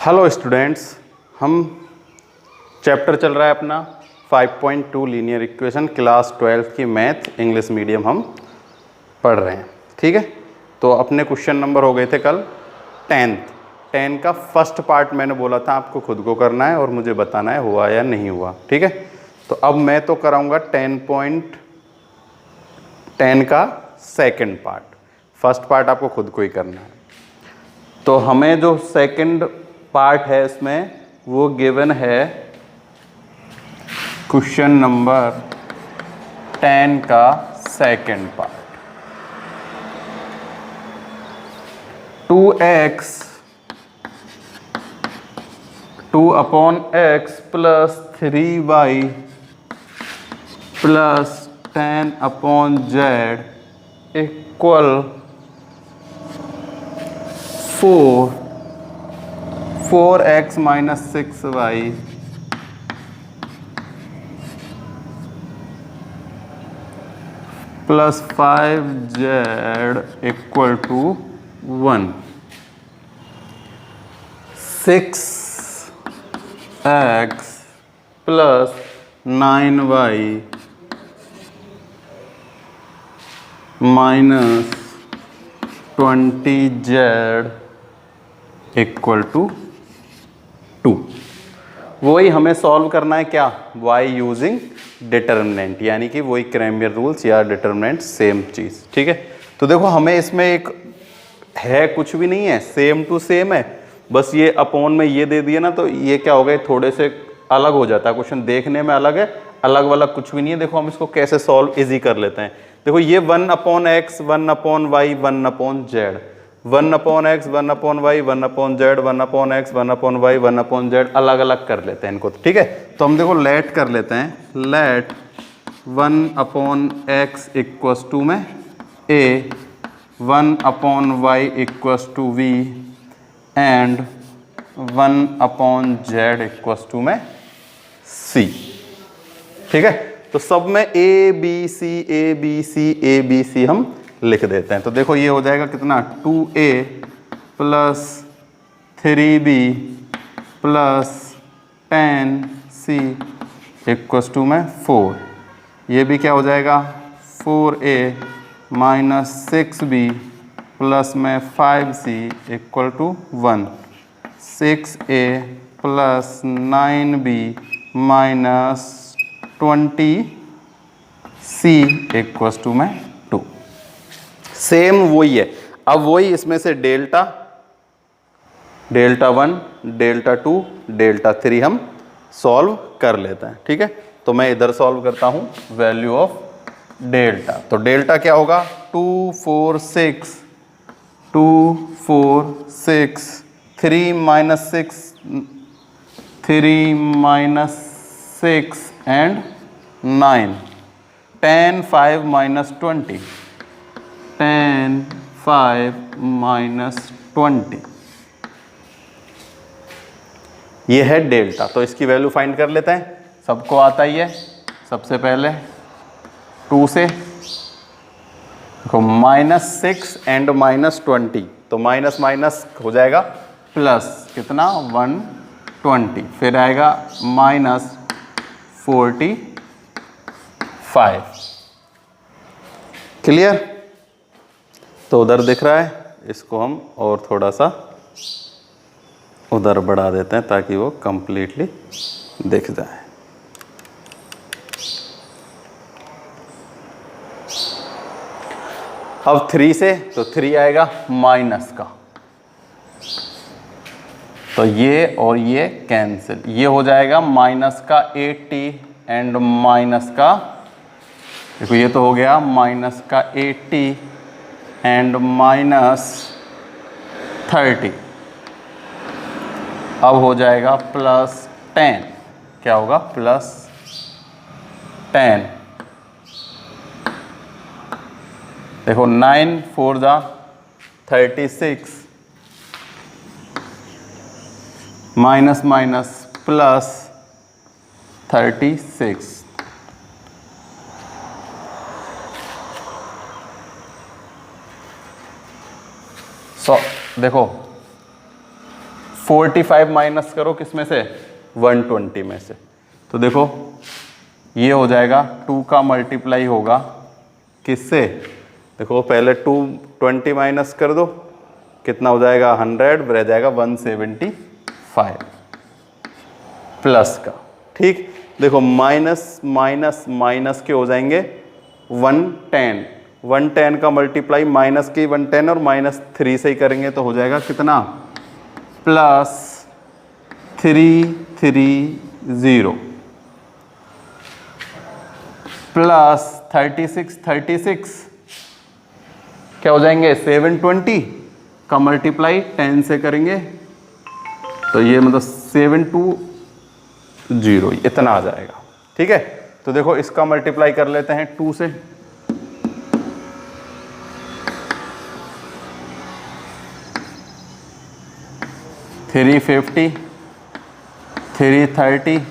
Hello students, हम chapter चल रहा है अपना 5.2 लीनियर इक्वेशन, क्लास 12 की मैथ इंग्लिश मीडियम हम पढ़ रहे हैं। ठीक है, तो अपने क्वेश्चन नंबर हो गए थे कल 10 का फर्स्ट पार्ट मैंने बोला था आपको खुद को करना है और मुझे बताना है हुआ या नहीं हुआ। ठीक है, तो अब मैं तो कराऊंगा 10.10 का सेकंड पार्ट, फर्स्ट पार्ट आपको खुद को ही करना है। तो हमें जो सेकंड पार्ट है इसमें वो गिवन है क्वेश्चन नंबर 10 का second part. 2x 2/x plus 3y plus 10/z equal 4x minus 6y plus 5z equal to 1। 6x plus 9y minus 20z equal to 2। वही हमें सॉल्व करना है क्या, y यूजिंग डिटर्मिनेंट, यानी कि वही क्रैमियर रूल्स या डिटर्मिनेंट सेम चीज़। ठीक है, तो देखो हमें इसमें एक है, कुछ भी नहीं है, सेम टू सेम है, बस ये अपॉन में ये दे दिया ना, तो ये क्या हो गए, थोड़े से अलग हो जाता है क्वेश्चन, देखने में अलग है, अलग वाला कुछ भी नहीं है। देखो हम इसको कैसे सॉल्व इजी कर लेते हैं। देखो ये 1/x 1/y 1/z 1/x 1/y 1/z 1/x 1/y 1/z अलग अलग कर लेते हैं इनको। ठीक है, तो हम देखो लेट कर लेते हैं। लेट 1/x इक्वस टू में a 1/y equals to v and 1/z equals to में c। ठीक है, तो सब में a b c हम लिख देते हैं। तो देखो ये हो जाएगा कितना, 2a plus 3b plus 10c equals to में 4। ये भी क्या हो जाएगा, 4a माइनस 6b प्लस में 5c equal to 1। 6a plus 9b minus 20c equals to में 2। सेम वही है। अब वही इसमें से डेल्टा 1 डेल्टा 2 डेल्टा 3 हम सॉल्व कर लेते हैं। ठीक है, तो मैं इधर सॉल्व करता हूं वैल्यू ऑफ डेल्टा। तो डेल्टा क्या होगा, 2 4 6 3 माइनस 6 एंड 9 10 5 माइनस 20 10 5 माइनस 20 ये है डेल्टा। तो इसकी वैल्यू फाइंड कर लेते हैं, सबको आता ही है। सबसे पहले 2 से देखो -6 एंड -20, तो माइनस माइनस हो जाएगा प्लस कितना 120, फिर आएगा -45। क्लियर, तो उधर दिख रहा है, इसको हम और थोड़ा सा उधर बढ़ा देते हैं ताकि वो कंप्लीटली दिख जाए। अब 3 से, तो 3 आएगा माइनस का, तो ये और ये कैंसिल, ये हो जाएगा माइनस का 80 एंड माइनस का, देखो ये तो हो गया माइनस का 80 एंड माइनस 30। अब हो जाएगा प्लस 10, क्या होगा प्लस 10। देखो 9 4 जा 36 माइनस माइनस प्लस 36। देखो 45 माइनस करो किस में से, 120 में से। तो देखो ये हो जाएगा 2 का मल्टीप्लाई होगा किससे, देखो पहले 220 माइनस कर दो, कितना हो जाएगा 100, रह जाएगा 175 प्लस का। ठीक, देखो माइनस माइनस माइनस के हो जाएंगे 110, 110 का मल्टीप्लाई माइनस की 110 और -3 से ही करेंगे तो हो जाएगा कितना, +330 प्लस 36 क्या हो जाएंगे, 720 का मल्टीप्लाई 10 से करेंगे तो ये मतलब 720 इतना आ जाएगा। ठीक है, तो देखो इसका मल्टीप्लाई कर लेते हैं 2 से, थ्री 50, 330,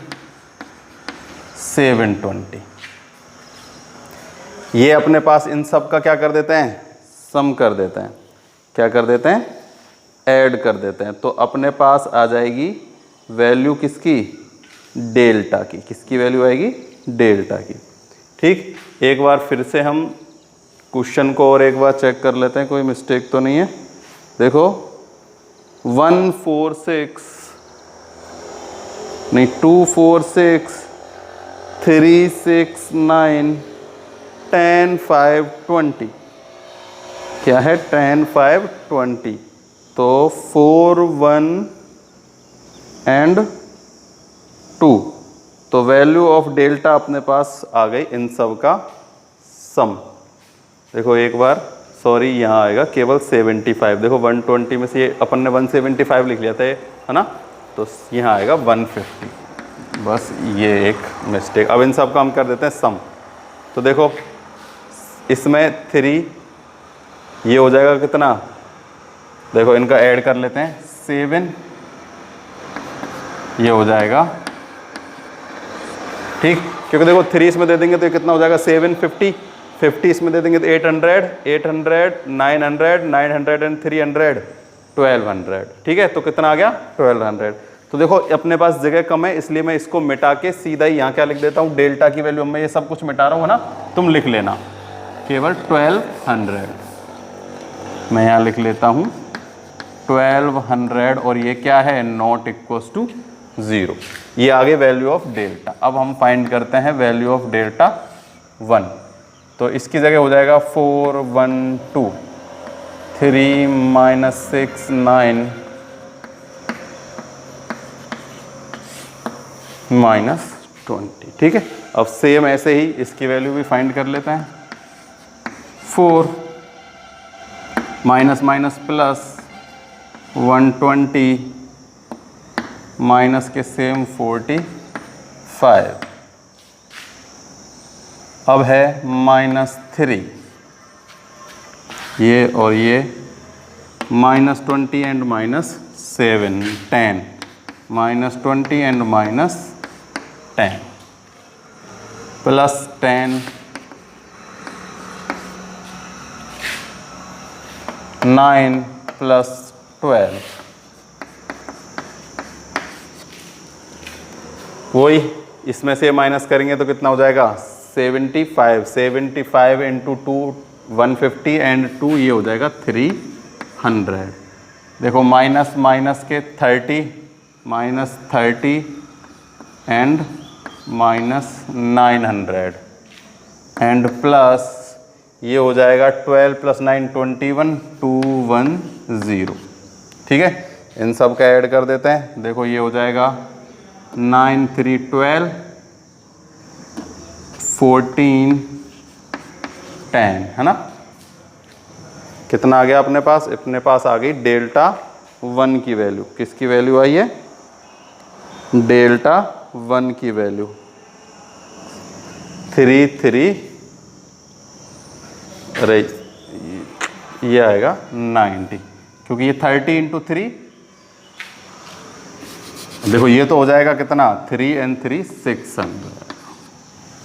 720। ये अपने पास इन सब का क्या कर देते हैं, सम कर देते हैं, क्या कर देते हैं, ऐड कर देते हैं। तो अपने पास आ जाएगी वैल्यू किसकी, डेल्टा की। किसकी वैल्यू आएगी, डेल्टा की। ठीक, एक बार फिर से हम क्वेश्चन को और एक बार चेक कर लेते हैं, कोई मिस्टेक तो नहीं है। देखो 146 नहीं 246 369 10 5 20 क्या है, 10 5 20, तो 4 1 एंड 2, तो वैल्यू ऑफ डेल्टा अपने पास आ गई इन सब का सम। देखो एक बार, सॉरी यहाँ आएगा केवल 75, देखो 120 में से ये अपन ने 175 लिख लिया था है ना, तो यहाँ आएगा 150, बस ये एक मिस्टेक। अब इन सब का हम कर देते हैं सम। तो देखो इसमें 3 ये हो जाएगा कितना, देखो इनका ऐड कर लेते हैं 7 ये हो जाएगा। ठीक, क्योंकि देखो 3 इसमें दे देंगे तो ये कितना हो जाएगा 750, 50 इसमें दे देंगे तो 800, 800 900 900 एंड 300 1200। ठीक है, तो कितना आ गया 1200। तो देखो अपने पास जगह कम है इसलिए मैं इसको मिटा के सीधा ही यहाँ क्या लिख देता हूँ, डेल्टा की वैल्यू। मैं ये सब कुछ मिटा रहा हूँ ना, तुम लिख लेना केवल 1200। मैं यहाँ लिख लेता हूँ 1200 और ये क्या है, नॉट इक्वल्स टू 0। ये आगे वैल्यू ऑफ डेल्टा। अब हम फाइंड करते हैं वैल्यू ऑफ डेल्टा 1। तो इसकी जगह हो जाएगा 4 1 2 3 -6 9 -20। ठीक है, अब सेम ऐसे ही इसकी वैल्यू भी फाइंड कर लेते हैं। 4 माइनस माइनस प्लस 120 माइनस के सेम 45। अब है -3, ये और ये -20 एंड -7 10 -20 एंड -10 प्लस 10 9 प्लस 12, वही इसमें से माइनस करेंगे तो कितना हो जाएगा 75। 75 इंटू 2 150 एंड 2 ये हो जाएगा 300। देखो माइनस माइनस के 30 -30 एंड -900 एंड प्लस ये हो जाएगा 12 + 9 21 210। ठीक है, इन सब का ऐड कर देते हैं। देखो ये हो जाएगा 9 3 12 14 10 है ना। कितना आ गया अपने पास, अपने पास आ गई डेल्टा 1 की वैल्यू। किसकी वैल्यू आई है, डेल्टा 1 की वैल्यू 33, अरे ये आएगा 90, क्योंकि ये 30 × 3। देखो ये तो हो जाएगा कितना 3 and 3 600।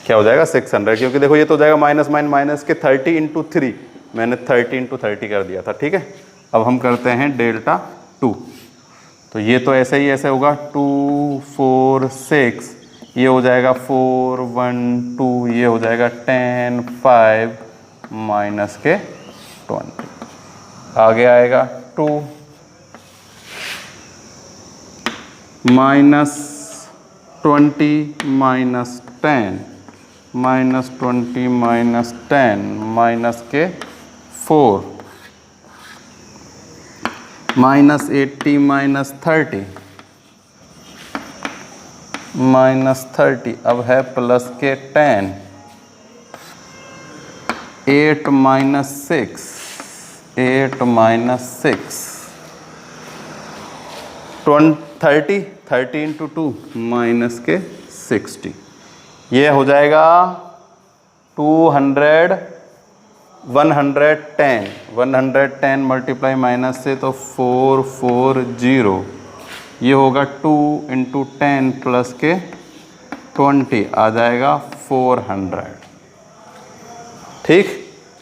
क्या हो जाएगा 600, क्योंकि देखो ये तो हो जाएगा माइनस माइनस के 30 × 3, मैंने 30 × 30 कर दिया था। ठीक है, अब हम करते हैं डेल्टा 2। तो ये तो ऐसे ही ऐसे होगा 2 4 6, ये हो जाएगा 4 1 2, ये हो जाएगा 10 5 माइनस के 20। आगे आएगा 2 minus 20 minus 10 minus 20 minus 10 minus के 4 माइनस 80 माइनस 30 माइनस 30, अब है प्लस के 10, 8 माइनस 6 8 माइनस 6 30 इंटू 2 माइनस के 60, ये हो जाएगा 110 मल्टीप्लाई माइनस से तो 440, ये होगा 2 इंटू 10 प्लस के 20, आ जाएगा 400। ठीक,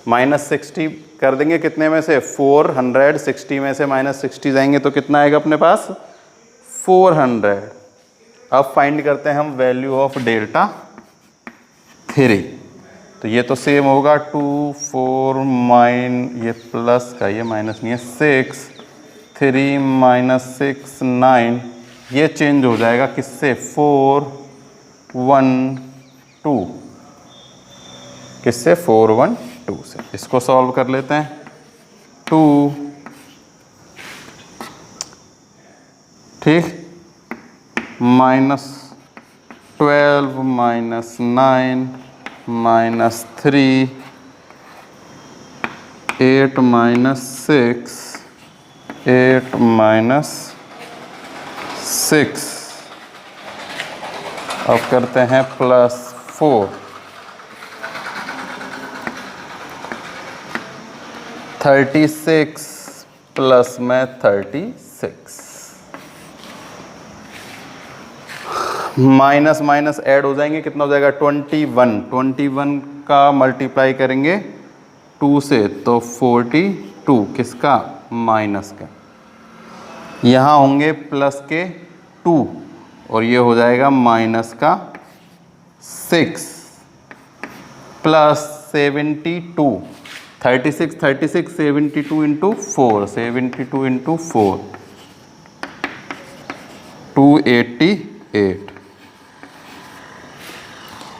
माइनस 60 कर देंगे कितने में से, 460 में से माइनस 60 जाएंगे तो कितना आएगा अपने पास, 400। अब फाइंड करते हैं हम वैल्यू ऑफ डेल्टा 3। तो ये तो सेम होगा 2 4 ये प्लस का, ये माइनस नहीं है, 6 3 माइनस 6 9, ये चेंज हो जाएगा किससे, 4 1 2, किससे, 4 1 2 से। इसको सॉल्व कर लेते हैं। 2, ठीक, minus 12 minus 9 minus 3 8 minus 6 8 minus 6, अब करते हैं प्लस 4 36 प्लस में 36, माइनस माइनस ऐड हो जाएंगे, कितना हो जाएगा 21 का मल्टीप्लाई करेंगे 2 से तो 42, किसका, माइनस का। यहाँ होंगे प्लस के 2 और ये हो जाएगा माइनस का 6 प्लस 72, 36 72 इंटू 4 72 इंटू 4 288।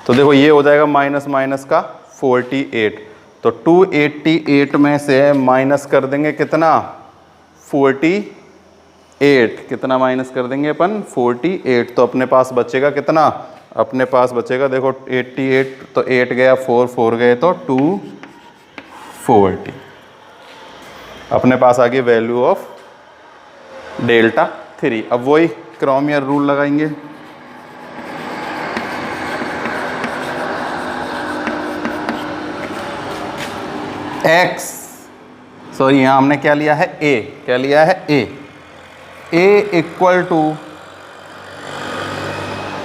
तो देखो ये हो जाएगा माइनस माइनस का 48, तो 288 में से माइनस कर देंगे कितना, 48, कितना माइनस कर देंगे अपन, 48, तो अपने पास बचेगा कितना, अपने पास बचेगा देखो 88, तो 8 गया, 4 गए तो 240। अपने पास आ गई वैल्यू ऑफ डेल्टा 3। अब वही क्रोमियर रूल लगाएंगे। x, सॉरी यहाँ हमने क्या लिया है, a, क्या लिया है, a equal to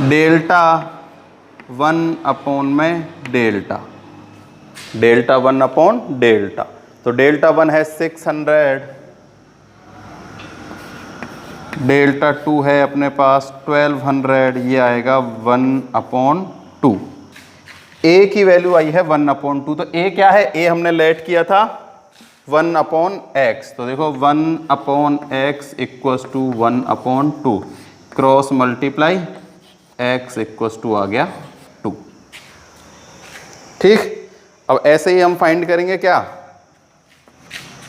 delta 1 upon में डेल्टा 1 अपॉन डेल्टा, तो डेल्टा 1 है 600, डेल्टा 2 है अपने पास 1200, ये आएगा 1 अपॉन 2। a की वैल्यू आई है 1 अपॉन 2, तो a क्या है, a हमने लेट किया था 1 अपॉन x, तो देखो 1 upon x equals to 1 upon 2, cross multiply x equals to आ गया 2। ठीक, अब ऐसे ही हम फाइंड करेंगे क्या,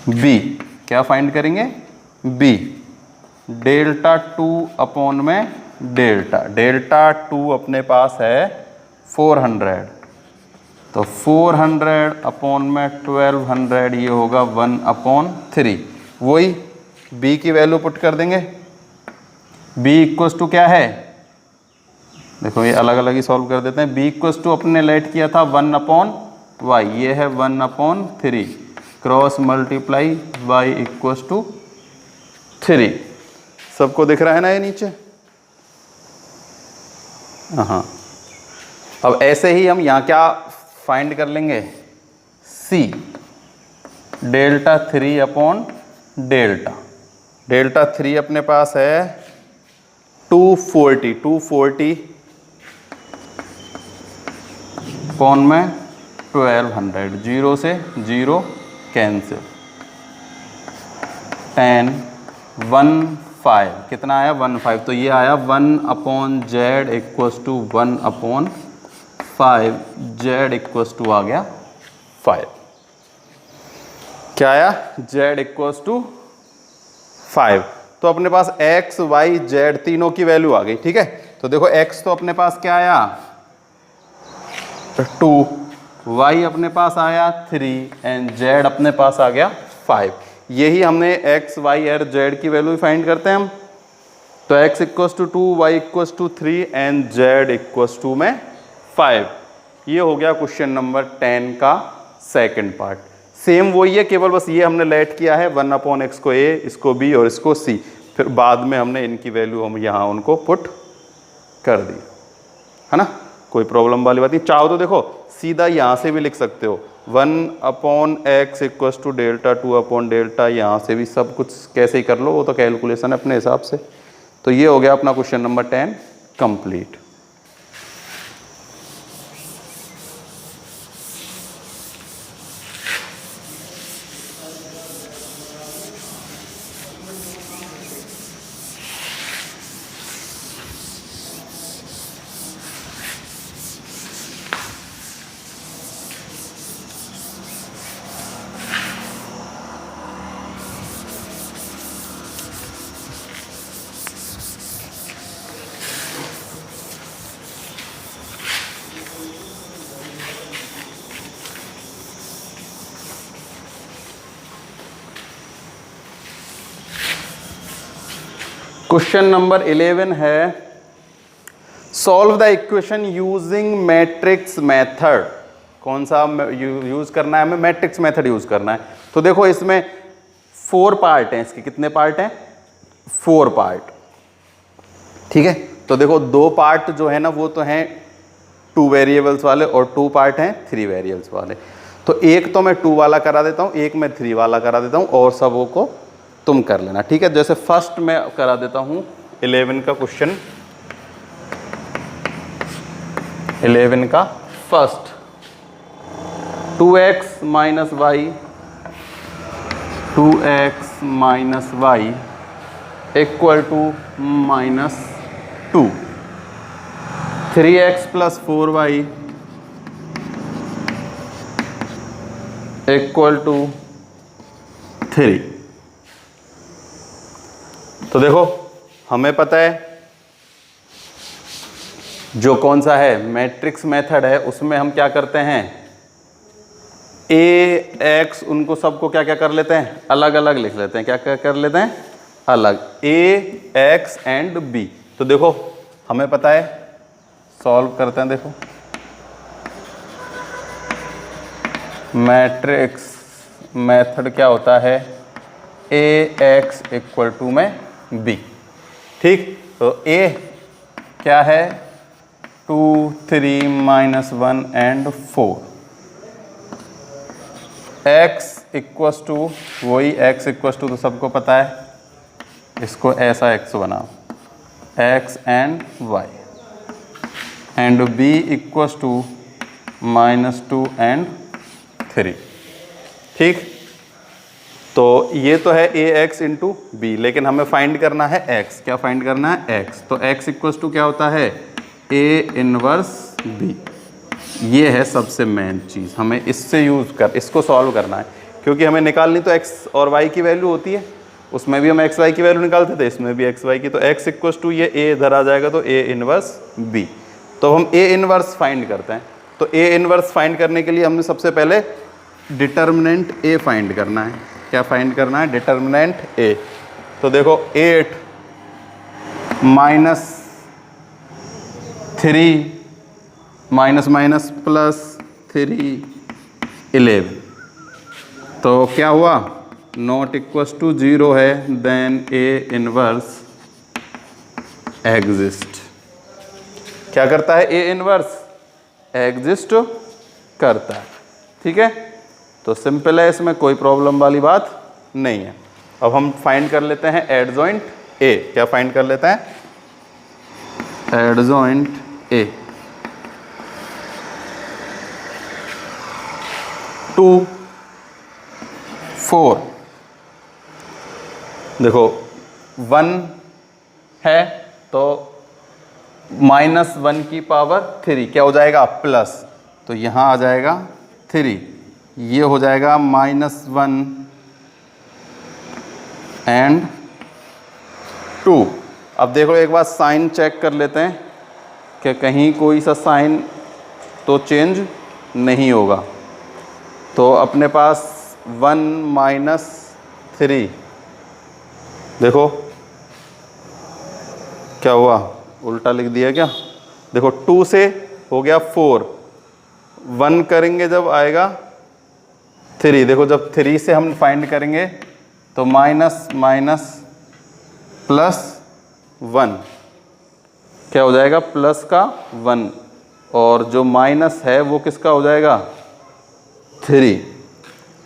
b, क्या फाइंड करेंगे, b, डेल्टा 2 अपॉन में डेल्टा 2 अपने पास है 400, तो 400 अपॉन में 1200, ये होगा 1 अपॉन 3। वही b की वैल्यू पुट कर देंगे, b इक्वल्स टू क्या है, देखो ये अलग अलग ही सॉल्व कर देते हैं। b इक्वल्स टू अपने लेट किया था 1 अपॉन y, ये है 1 upon 3, cross multiply y equals to 3। सबको दिख रहा है ना ये नीचे, हाँ। अब ऐसे ही हम यहाँ क्या फाइंड कर लेंगे, c, delta 3 upon delta, delta 3 अपने पास है 240 कौन में 1200, 0 से 0 कैंसिल, 10 15 कितना आया 15, तो ये आया 1/z equals to 1/5, z equals to आ गया 5। क्या आया z इक्वल्स टू 5। तो अपने पास x y z तीनों की वैल्यू आ गई। ठीक है, तो देखो x तो अपने पास क्या आया 2, y अपने पास आया 3 एंड z अपने पास आ गया 5। यही हमने x y और z की वैल्यू फाइंड करते हैं हम। तो x equals to 2, y equals to 3 and z equals to में 5। ये हो गया क्वेश्चन नंबर 10 का सेकंड पार्ट। सेम वही है, केवल बस ये हमने लेट किया है 1/x को a, इसको b और इसको c, फिर बाद में हमने इनकी वैल्यू हम यहाँ उनको पुट कर दी, है ना। कोई प्रॉब्लम वाली बात नहीं। चाहो तो देखो सीधा यहाँ से भी लिख सकते हो 1/x इक्वल्स टू डेल्टा 2/डेल्टा, यहाँ से भी सब कुछ कैसे ही कर लो, वो तो कैलकुलेशन है अपने हिसाब से। तो ये हो गया अपना question number 10 complete. Question number 11 है solve the equation using matrix method. कौन सा यूज करना है हमें? मैट्रिक्स मेथड यूज करना है। तो देखो इसमें 4 पार्ट हैं, इसके कितने पार्ट हैं? 4 पार्ट। ठीक है, तो देखो 2 पार्ट जो है ना वो तो हैं 2 वेरिएबल्स वाले और 2 पार्ट हैं 3 वेरिएबल्स वाले। तो एक तो मैं 2 वाला करा देता हूँ, एक मैं 3 वाला करा देता हूँ और सबों को तुम कर लेना। ठीक है, जैसे फर्स्ट मैं करा देता हूं 11 का क्वेश्चन, 11 का first 2x minus Y equal to -2, 3x plus 4y equal to 3। तो देखो हमें पता है जो कौन सा है मैट्रिक्स मेथड है उसमें हम क्या करते हैं a x उनको सबको क्या क्या कर लेते हैं अलग अलग लिख लेते हैं। क्या क्या कर लेते हैं अलग, a x एंड b। तो देखो हमें पता है, सॉल्व करते हैं। देखो मैट्रिक्स मेथड क्या होता है a x इक्वल टू में b। ठीक, तो a क्या है 2 3 -1 एंड 4, x इक्वस टू वही x इक्वस टू तो सबको पता है, इसको ऐसा x बनाओ x and y and b equals to -2 and 3। ठीक, तो ये तो है ax इंटू बी, लेकिन हमें फाइंड करना है x। क्या फाइंड करना है x? तो x इक्वस टू क्या होता है a इनवर्स b। ये है सबसे मेन चीज़, हमें इससे इसको सॉल्व करना है, क्योंकि हमें निकालनी तो x और y की वैल्यू होती है। उसमें भी हम x y की वैल्यू निकालते थे, इसमें भी x y की। तो x इक्वस टू ये a इधर आ जाएगा तो a इनवर्स b। तो हम a इनवर्स फाइंड करते हैं। तो a इनवर्स फाइंड करने के लिए हमने सबसे पहले डिटर्मिनेंट a फाइंड करना है। क्या फाइंड करना है? Determinant a। तो देखो 8 -3 माइनस प्लस 3 11। तो क्या हुआ नॉट इक्वल्स टू 0 है, देन a इनवर्स एग्जिस्ट। क्या करता है? a इनवर्स एग्जिस्ट करता है। ठीक है, तो सिंपल है, इसमें कोई प्रॉब्लम वाली बात नहीं है। अब हम फाइंड कर लेते हैं एडजॉइंट ए। क्या फाइंड कर लेते हैं? Adjoint A. 2 4, देखो 1 है तो -1 की पावर 3 क्या हो जाएगा? प्लस, तो यहाँ आ जाएगा 3, ये हो जाएगा -1 एंड 2। अब देखो एक बार साइन चेक कर लेते हैं कि कहीं कोई सा साइन तो चेंज नहीं होगा। तो अपने पास 1 - 3, देखो क्या हुआ, उल्टा लिख दिया क्या? देखो 2 से हो गया 4, 1 करेंगे जब आएगा 3। देखो जब 3 से हम फाइंड करेंगे तो माइनस माइनस प्लस 1 क्या हो जाएगा? प्लस का 1, और जो माइनस है वो किसका हो जाएगा? 3।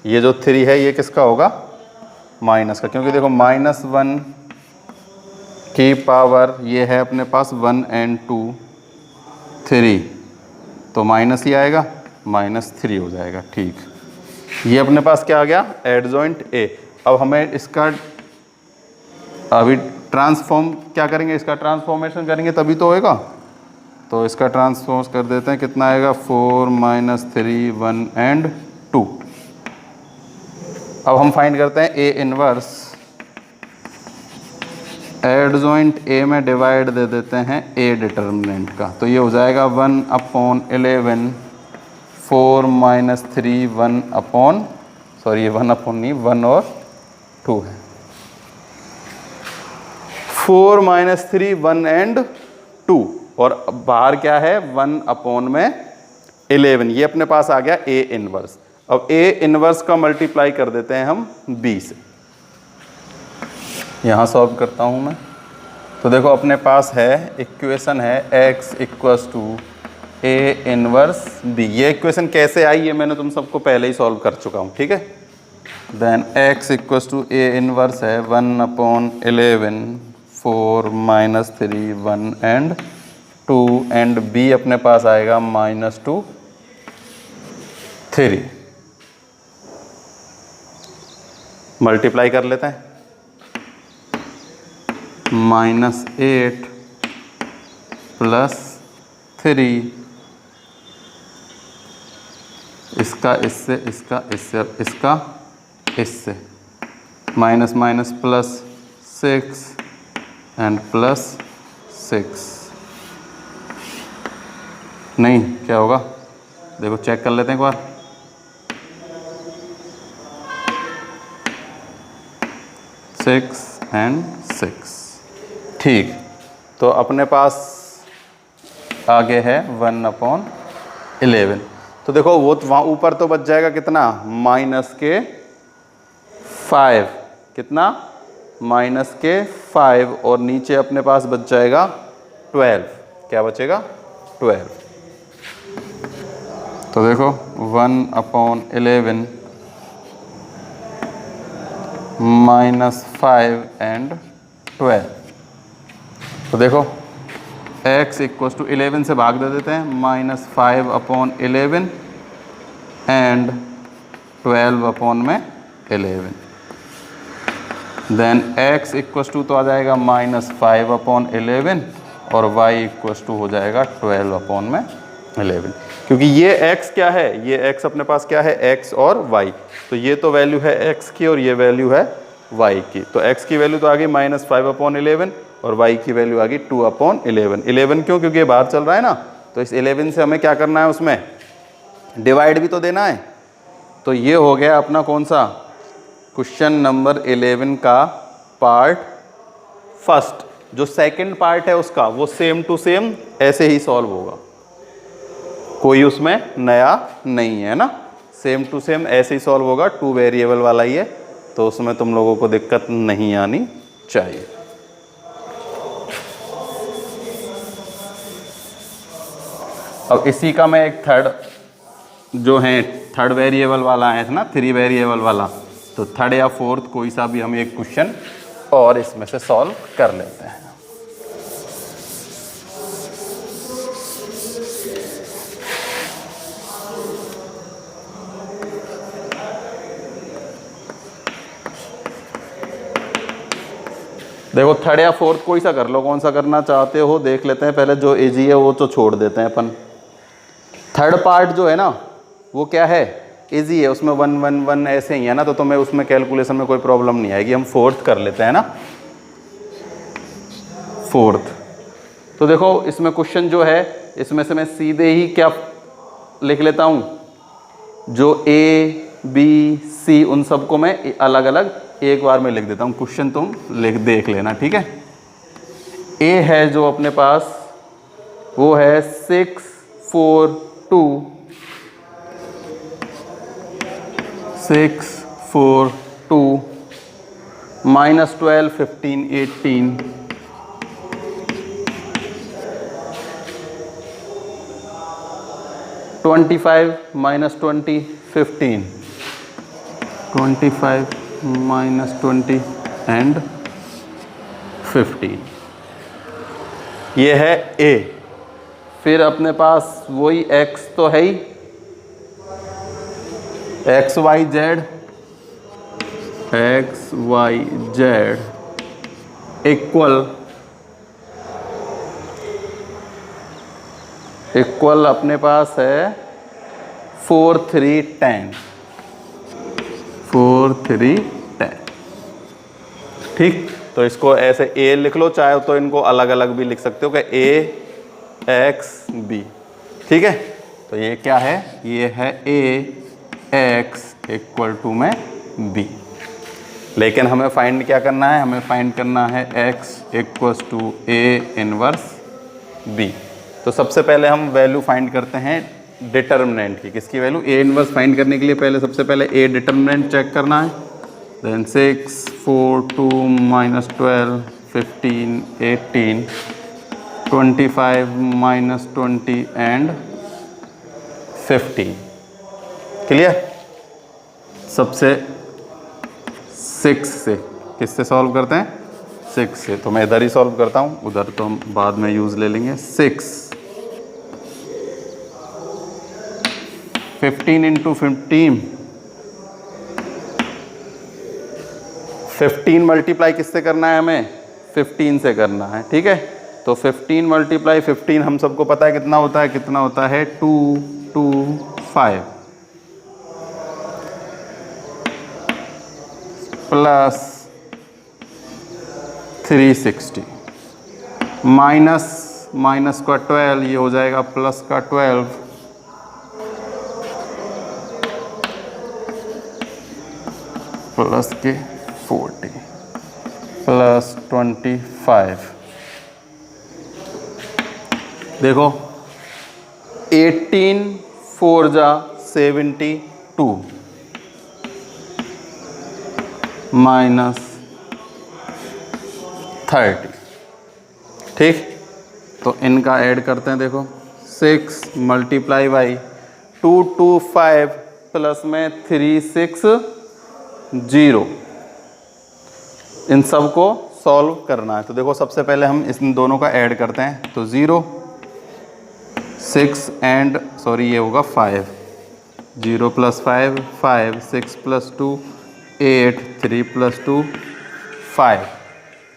ये जो 3 है ये किसका होगा? माइनस का, क्योंकि देखो -1 की पावर ये है अपने पास 1 and 2 3, तो माइनस ही आएगा, -3 हो जाएगा। ठीक, ये अपने पास क्या आ गया? Adjoint A. अब हमें इसका अभी ट्रांसफॉर्म क्या करेंगे? इसका ट्रांसफॉर्मेशन करेंगे तभी तो होएगा। तो इसका ट्रांसफॉर्म कर देते हैं, कितना आएगा? 4 - 3 1 and 2। अब हम फाइंड करते हैं ए इनवर्स। एडजॉइंट ए में डिवाइड दे देते हैं ए डिटर्मिनेंट का, तो ये हो जाएगा 1/11 4 - 3 1 अपॉन, सॉरी ये 1 अपॉन नहीं, 1 और 2 है। 4 - 3 1 and 2, और बाहर क्या है? 1 अपॉन में 11, ये अपने पास आ गया ए इनवर्स। अब ए इनवर्स का मल्टीप्लाई कर देते हैं हम बी से। यहाँ सॉल्व करता हूँ मैं। तो देखो अपने पास है इक्वेशन है x = a इनवर्स b। ये इक्वेशन कैसे आई ये मैंने तुम सबको पहले ही सॉल्व कर चुका हूँ, ठीक है। देन x = a इनवर्स है 1/11 4 - 3 1 and 2, एंड b अपने पास आएगा -2 3। मल्टीप्लाई कर लेते हैं, -8 + 3, इसका इससे, इसका इससे, इसका इससे, माइनस माइनस प्लस 6 एंड +6। नहीं, क्या होगा? देखो चेक कर लेते हैं एक बार। सिक्स एंड 6, ठीक। तो अपने पास आगे है 1/11। तो देखो वो वहाँ ऊपर तो बच जाएगा कितना? -5। कितना? -5, और नीचे अपने पास बच जाएगा 12। क्या बचेगा? 12। तो देखो 1/11 -5 and 12। तो देखो x = 11 से भाग दे देते हैं, -5/11 एंड 12/11। देन x = तो आ जाएगा -5/11 और y = हो जाएगा 12/11, क्योंकि ये x क्या है? ये x अपने पास क्या है? x और y। तो ये तो वैल्यू है x की और ये वैल्यू है y की। तो x की वैल्यू तो आ गई -5/11 और y की वैल्यू आ गई 2/11। 11 क्यों? क्योंकि ये बाहर चल रहा है ना, तो इस 11 से हमें क्या करना है? उसमें डिवाइड भी तो देना है। तो ये हो गया अपना कौन सा? क्वेश्चन नंबर 11 का पार्ट फर्स्ट। जो सेकंड पार्ट है उसका वो सेम टू सेम ऐसे ही सॉल्व होगा, कोई उसमें नया नहीं है ना, सेम टू सेम ऐसे ही सॉल्व होगा। 2 वेरिएबल वाला ही है, तो उसमें तुम लोगों को दिक्कत नहीं आनी चाहिए। अब इसी का मैं एक थर्ड जो है थर्ड वेरिएबल वाला आया था ना, 3 वेरिएबल वाला, तो थर्ड या फोर्थ कोई सा भी हम एक क्वेश्चन और इसमें से सॉल्व कर लेते हैं। देखो थर्ड या फोर्थ कोई सा कर लो, कौन सा करना चाहते हो देख लेते हैं पहले। जो इजी है वो तो छोड़ देते हैं अपन। थर्ड पार्ट जो है ना वो क्या है, इजी है, उसमें 1 1 1 ऐसे ही है ना, तो तुम्हें उसमें कैलकुलेशन में कोई प्रॉब्लम नहीं आएगी। हम फोर्थ कर लेते हैं ना, फोर्थ। तो देखो इसमें क्वेश्चन जो है, इसमें से मैं सीधे ही क्या लिख लेता हूँ, जो ए बी सी उन सबको मैं अलग अलग एक बार में लिख देता हूँ। क्वेश्चन तुम देख लेना, ठीक है। ए है जो अपने पास वो है 6 4 2 6 4 2 -12 15 18 25 -20 15 25 -20 एंड 15। ये है ए। फिर अपने पास वही x तो है ही, एक्स वाई जेड इक्वल अपने पास है 4 3 10 4 3 10। ठीक, तो इसको ऐसे a लिख लो, चाहे तो इनको अलग अलग भी लिख सकते हो कि a x b। ठीक है, तो ये क्या है, ये है a x इक्वल टू में b। लेकिन हमें फाइंड क्या करना है, हमें फाइंड करना है x equals to a inverse b। तो सबसे पहले हम वैल्यू फाइंड करते हैं डिटर्मिनेंट की। किसकी वैल्यू, a इनवर्स फाइंड करने के लिए पहले सबसे पहले a डिटर्मिनेंट चेक करना है। Then 6 4 2 -12 15 18 25 -20 and 15। क्लियर। सबसे 6 से, किससे सॉल्व करते हैं, 6 से। तो मैं इधर ही सॉल्व करता हूँ, उधर तो हम बाद में यूज ले लेंगे। 6 15 इंटू 15 मल्टीप्लाई किससे करना है, हमें 15 से करना है। ठीक है, तो 15 मल्टीप्लाई 15 हम सबको पता है कितना होता है, कितना होता है 225 प्लस 360 माइनस का 12, ये हो जाएगा प्लस का 12 प्लस के 40 प्लस 25। देखो 18 4 जा 72 माइनस 30। ठीक, तो इनका ऐड करते हैं। देखो 6 मल्टीप्लाई बाई 225 प्लस में 360, इन सब को सॉल्व करना है। तो देखो सबसे पहले हम इन दोनों का ऐड करते हैं। तो 0 6 एंड सॉरी ये होगा 5, 0 प्लस 5 5 6 प्लस 2 8 3 प्लस 2 5,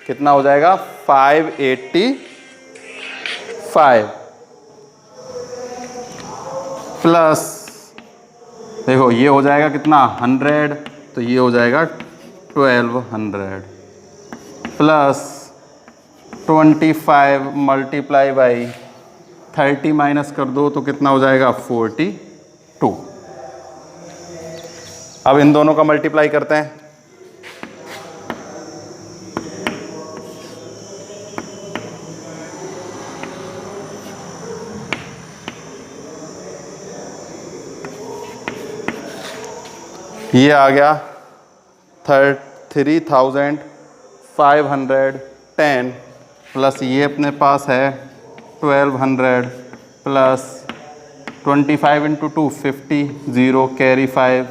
कितना हो जाएगा 585 प्लस देखो ये हो जाएगा कितना 100, तो ये हो जाएगा 1200 प्लस 25 मल्टीप्लाई बाई 30 माइनस कर दो तो कितना हो जाएगा 42। अब इन दोनों का मल्टीप्लाई करते हैं। ये आ गया 3510 प्लस ये अपने पास है 1200 प्लस 25 इंटू 2 50, 0 कैरी 5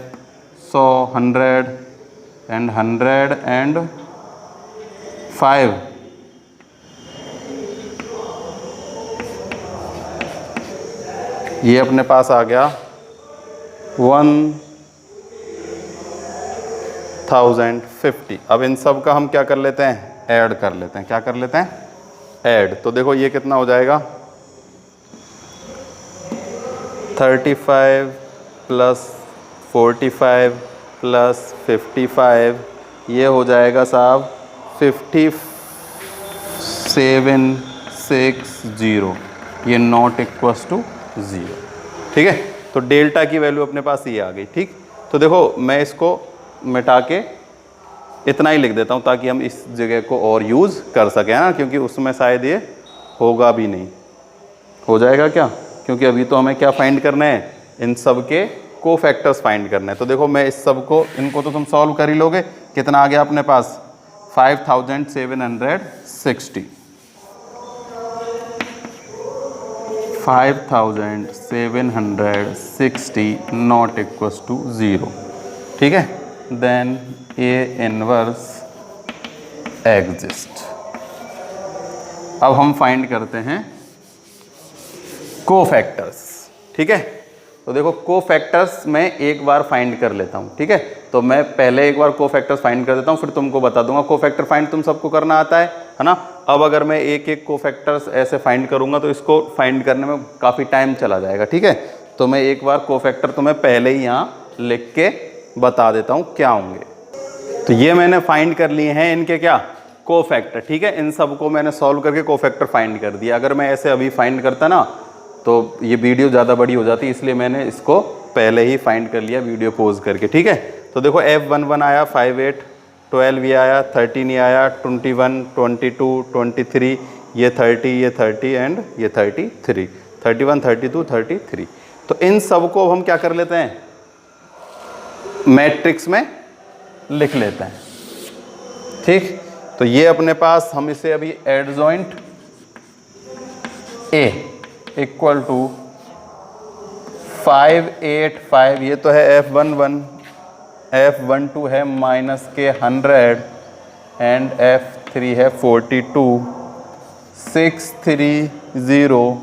100 100 एंड 105 ये अपने पास आ गया 1050। अब इन सब का हम क्या कर लेते हैं, ऐड कर लेते हैं। क्या कर लेते हैं, ऐड। तो देखो ये कितना हो जाएगा, 35 प्लस 45 प्लस 55, ये हो जाएगा साहब 5760, ये नॉट इक्वस टू 0। ठीक है, तो डेल्टा की वैल्यू अपने पास ये आ गई। ठीक, तो देखो मैं इसको मिटा के इतना ही लिख देता हूँ ताकि हम इस जगह को और यूज़ कर सकें, है ना, क्योंकि उसमें शायद ये होगा भी नहीं। हो जाएगा क्या, क्योंकि अभी तो हमें क्या फाइंड करना है, इन सब के कोफैक्टर्स फाइंड करना है। तो देखो मैं इस सब को, इनको तो तुम सॉल्व कर ही लोगे। कितना आ गया अपने पास, 5760, 5760 नॉट इक्वस टू 0। ठीक है, देन ए इनवर्स एग्जिस्ट। अब हम फाइंड करते हैं कोफैक्टर्स। ठीक है, तो देखो कोफैक्टर्स मैं एक बार फाइंड कर लेता हूँ। ठीक है, तो मैं पहले एक बार कोफैक्टर्स फाइंड कर देता हूँ, फिर तुमको बता दूंगा। कोफैक्टर फाइंड तुम सबको करना आता है ना। अब अगर मैं एक एक कोफैक्टर्स ऐसे फाइंड करूँगा तो इसको फाइंड करने में काफ़ी टाइम चला जाएगा। ठीक है, तो मैं एक बार कोफैक्टर तुम्हें पहले ही यहाँ लिख के बता देता हूँ क्या होंगे। तो ये मैंने फाइंड कर लिए हैं इनके क्या, कोफैक्टर। ठीक है, इन सबको मैंने सॉल्व करके कोफैक्टर फाइंड कर दिया। अगर मैं ऐसे अभी फाइंड करता ना तो ये वीडियो ज़्यादा बड़ी हो जाती, इसलिए मैंने इसको पहले ही फाइंड कर लिया वीडियो पोज करके। ठीक है, तो देखो F11 आया 58, 12 ये आया, 13 ये आया, 21, 22, 23, ये 30 एंड ये 33, 31, 32, 33। तो इन सबको हम क्या कर लेते हैं, मैट्रिक्स में लिख लेते हैं। ठीक, तो ये अपने पास, हम इसे अभी एडजॉइंट ए इक्वल टू 585, ये तो है F11, F12 है माइनस के 100 एंड F3 है 42, 630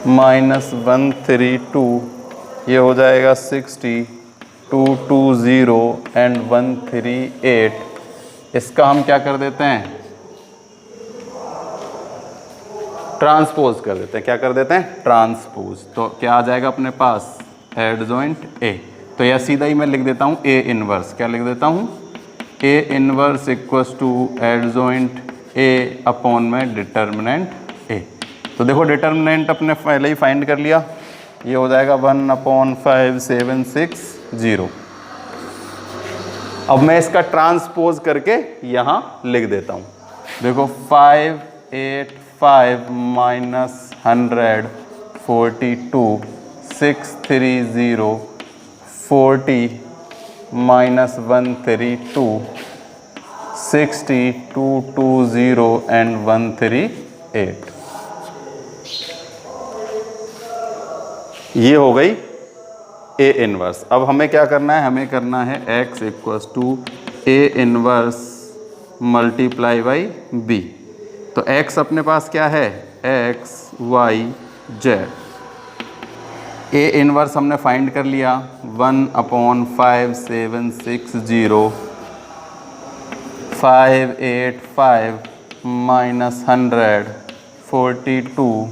माइनस 132, ये हो जाएगा 60, 220 एंड 138। इसका हम क्या कर देते हैं, ट्रांसपोज कर देते हैं। क्या कर देते हैं, ट्रांसपोज। तो क्या आ जाएगा अपने पास, एडजॉइंट ए। तो यह सीधा ही मैं लिख देता हूँ ए इनवर्स। क्या लिख देता हूँ, A inverse equals to adjoint A upon में डिटर्मिनेंट ए। तो देखो डिटर्मिनेंट अपने पहले ही फाइंड कर लिया, ये हो जाएगा 1/5760। अब मैं इसका ट्रांसपोज करके यहाँ लिख देता हूँ। देखो 585 माइनस 100, 42, 630, 40 माइनस 132, 60, 220 एंड 138। ये हो गई ए इनवर्स। अब हमें क्या करना है, हमें करना है x equals to A inverse multiply by B. तो x अपने पास क्या है, x y z। A inverse हमने फाइंड कर लिया 1/5760, 585 माइनस 100, 42,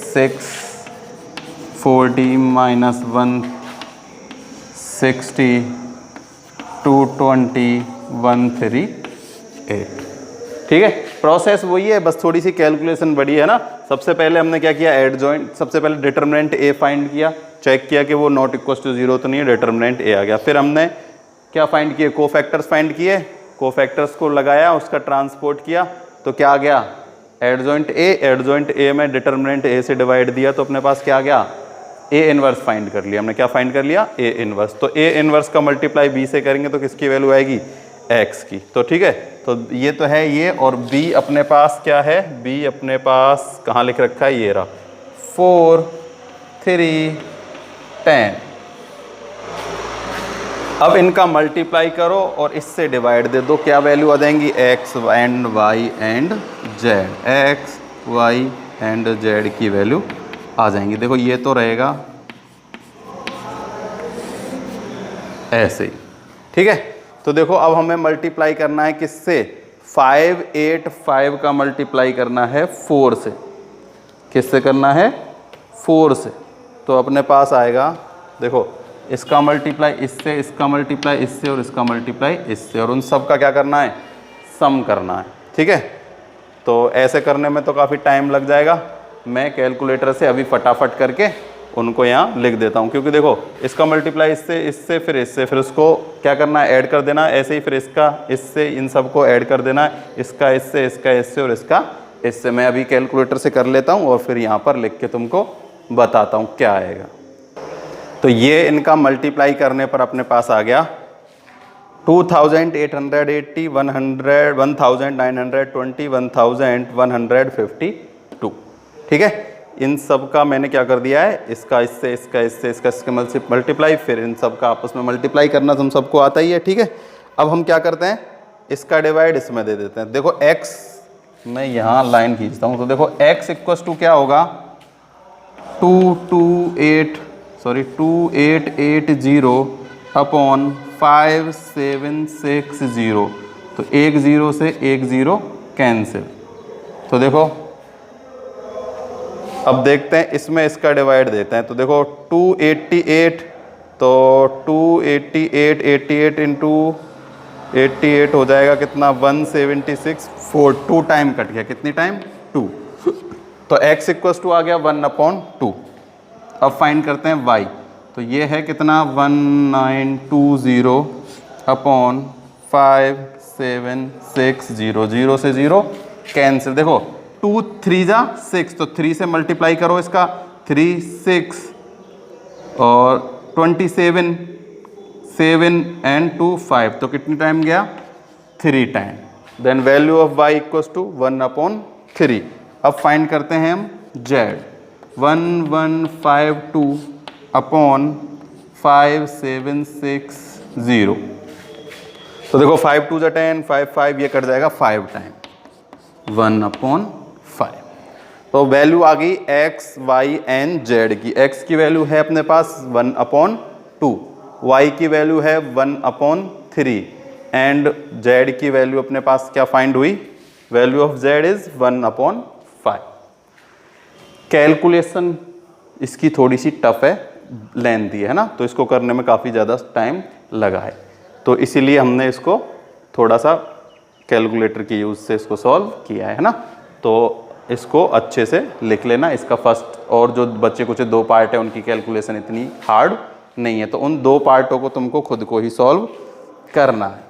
640 माइनस 160, 220, 138। ठीक है, प्रोसेस वही है, बस थोड़ी सी कैलकुलेशन बड़ी है ना। सबसे पहले हमने क्या किया, एडजॉइंट, सबसे पहले डिटर्मिनेंट ए फाइंड किया, चेक किया कि वो नॉट इक्वल टू 0 तो नहीं है, डिटर्मिनेंट ए आ गया। फिर हमने क्या फाइंड किए, कोफैक्टर्स फाइंड किए, कोफैक्टर्स को लगाया, उसका ट्रांसपोर्ट किया, तो क्या आ गया, एडजॉइंट ए। एडजॉइंट ए में डिटर्मिनेंट ए से डिवाइड दिया तो अपने पास क्या आ गया, ए इनवर्स फाइंड कर लिया हमने। क्या फाइंड कर लिया, ए इनवर्स। तो ए इनवर्स का मल्टीप्लाई बी से करेंगे तो किसकी वैल्यू आएगी, एक्स की। तो ठीक है, तो ये तो है ये, और बी अपने पास क्या है, बी अपने पास कहाँ लिख रखा है, ये रहा 4, 3, 10। अब इनका मल्टीप्लाई करो और इससे डिवाइड दे दो, क्या वैल्यू आ जाएंगी, X and Y and Z, X Y and Z की वैल्यू आ जाएंगी। देखो ये तो रहेगा ऐसे ही, ठीक है। तो देखो अब हमें मल्टीप्लाई करना है किससे, 585 का मल्टीप्लाई करना है 4 से। किससे करना है, 4 से। तो अपने पास आएगा, देखो इसका मल्टीप्लाई इससे, इसका मल्टीप्लाई इससे और इसका मल्टीप्लाई इससे, और उन सब का क्या करना है, सम करना है, ठीक है। तो ऐसे करने में तो काफ़ी टाइम लग जाएगा, मैं कैलकुलेटर से अभी फटाफट करके उनको यहाँ लिख देता हूँ, क्योंकि देखो इसका मल्टीप्लाई इससे, इससे, फिर इससे, फिर उसको क्या करना है, ऐड कर देना, ऐसे ही फिर इसका इससे, इन सब को ऐड कर देना है, इसका इससे, इसका इससे और इसका इससे। मैं अभी कैलकुलेटर से कर लेता हूँ और फिर यहाँ पर लिख के तुमको बताता हूँ क्या आएगा। तो ये इनका मल्टीप्लाई करने पर अपने पास आ गया 2880, 100, 1920, 1152, ठीक है। इन सब का मैंने क्या कर दिया है, इसका इससे, इसका इससे, इसका इसके मल्टीप्लाई, फिर इन सब का आपस में मल्टीप्लाई करना तुम सबको आता ही है, ठीक है। अब हम क्या करते हैं, इसका डिवाइड इसमें दे देते हैं। देखो x, मैं यहाँ लाइन खींचता हूँ, तो देखो x इक्वल्स टू क्या होगा, 2880 अपॉन 5760। तो एक ज़ीरो से एक ज़ीरो कैंसिल। तो देखो अब देखते हैं इसमें इसका डिवाइड देते हैं। तो देखो 288, तो 288, 88 इंटू 88 हो जाएगा कितना, 176, 4, 2 टाइम कट गया, कितनी टाइम, 2। तो x इक्वल्स टू आ गया 1/2। अब फाइंड करते हैं y, तो ये है कितना, 1920 अपॉन 5760, 0 से 0 कैंसिल। देखो 2 3 जा 6, तो 3 से मल्टीप्लाई करो इसका, 3 6 और 27, 7 एंड 2 5, तो कितनी टाइम गया, 3 time. Then value of y equals to 1/3। अब फाइंड करते हैं हम z, 1152 अपॉन 5760। तो देखो 5 2 जा 10, 5 5, ये कट जाएगा 5 टाइम, 1/5। तो वैल्यू आ गई x, y एंड z की। x की वैल्यू है अपने पास 1/2, y की वैल्यू है 1/3 एंड z की वैल्यू अपने पास क्या फाइंड हुई, value of z is 1/5। Calculation इसकी थोड़ी सी टफ है, लेंथी है ना, तो इसको करने में काफ़ी ज़्यादा टाइम लगा है, तो इसीलिए हमने इसको थोड़ा सा कैलकुलेटर के यूज़ से इसको सॉल्व किया है ना। तो इसको अच्छे से लिख लेना, इसका फर्स्ट और जो बच्चे कुछ 2 पार्ट है उनकी कैलकुलेशन इतनी हार्ड नहीं है, तो उन 2 पार्टों को तुमको खुद को ही सॉल्व करना है।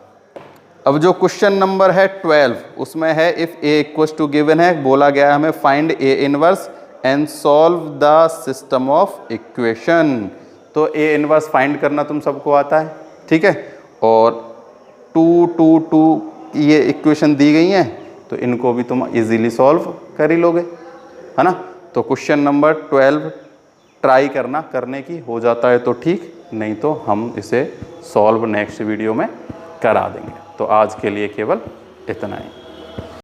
अब जो क्वेश्चन नंबर है 12, उसमें है if a equals to given है, बोला गया है हमें find a inverse and solve the system of equation. तो a इनवर्स फाइंड करना तुम सबको आता है, ठीक है, और 2 2 2 ये इक्वेशन दी गई हैं, तो इनको भी तुम इजीली सॉल्व कर ही लोगे, है ना। तो क्वेश्चन नंबर 12 ट्राई करना, करने की हो जाता है तो ठीक, नहीं तो हम इसे सॉल्व नेक्स्ट वीडियो में करा देंगे। तो आज के लिए केवल इतना ही।